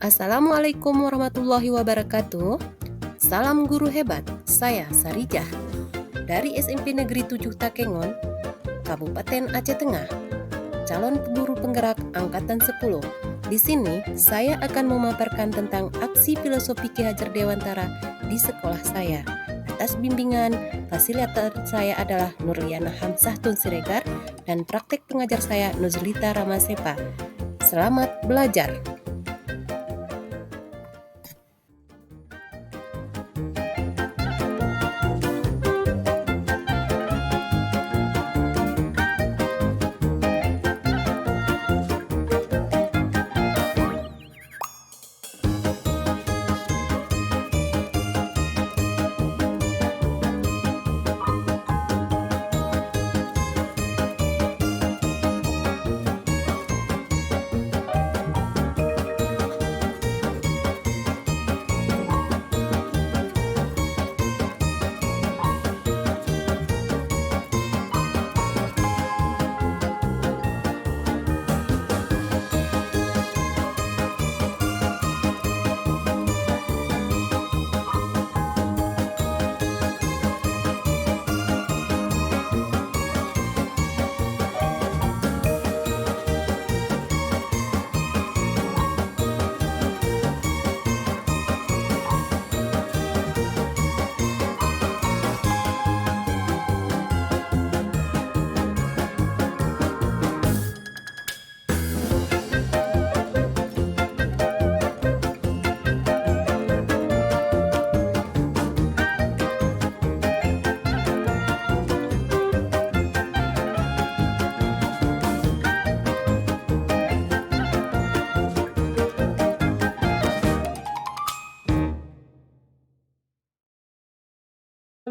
Assalamualaikum warahmatullahi wabarakatuh. Salam guru hebat, saya Sarijah dari SMP Negeri 7 Takengon, Kabupaten Aceh Tengah, calon guru penggerak Angkatan 10. Di sini saya akan memaparkan tentang aksi filosofi Ki Hajar Dewantara di sekolah saya. Atas bimbingan, fasilitator saya adalah Nurliana Hamzah Tun Siregar dan praktek pengajar saya Nuzlita Ramasepa. Selamat belajar!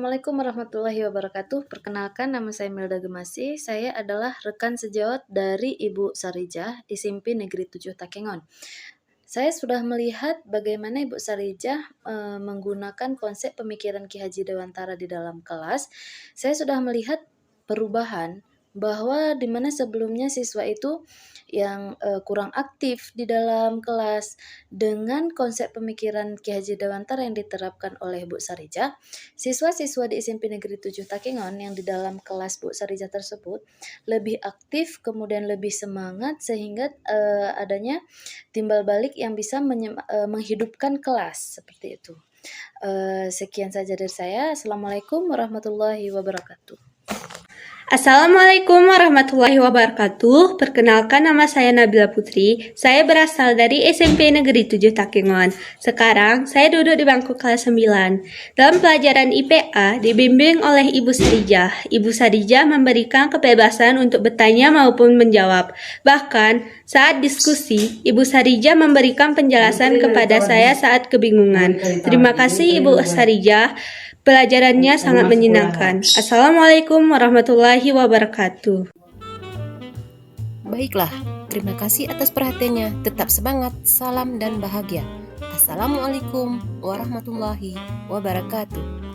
Assalamualaikum warahmatullahi wabarakatuh. Perkenalkan, nama saya Melda Gemasi. Saya adalah rekan sejawat dari Ibu Sarijah di SMP Negeri 7 Takengon. Saya sudah melihat bagaimana Ibu Sarijah menggunakan konsep pemikiran Ki Haji Dewantara di dalam kelas. Saya sudah melihat perubahan bahwa di mana sebelumnya siswa itu yang kurang aktif di dalam kelas, dengan konsep pemikiran Ki Haji Dewantara yang diterapkan oleh Bu Sarijah, siswa-siswa di SMP Negeri 7 Takengon yang di dalam kelas Bu Sarijah tersebut lebih aktif, kemudian lebih semangat, sehingga adanya timbal balik yang bisa menghidupkan kelas seperti itu. Sekian saja dari saya. Assalamualaikum warahmatullahi wabarakatuh. Assalamualaikum warahmatullahi wabarakatuh. Perkenalkan, nama saya Nabila Putri. Saya berasal dari SMP Negeri 7 Takengon. Sekarang saya duduk di bangku kelas 9. Dalam pelajaran IPA dibimbing oleh Ibu Sarijah. Ibu Sarijah memberikan kebebasan untuk bertanya maupun menjawab. Bahkan saat diskusi, Ibu Sarijah memberikan penjelasan kepada saya saat kebingungan. Terima kasih Ibu Sarijah. Pelajarannya sangat menyenangkan. Assalamualaikum warahmatullahi wabarakatuh. Baiklah, terima kasih atas perhatiannya. Tetap semangat, salam dan bahagia. Assalamualaikum warahmatullahi wabarakatuh.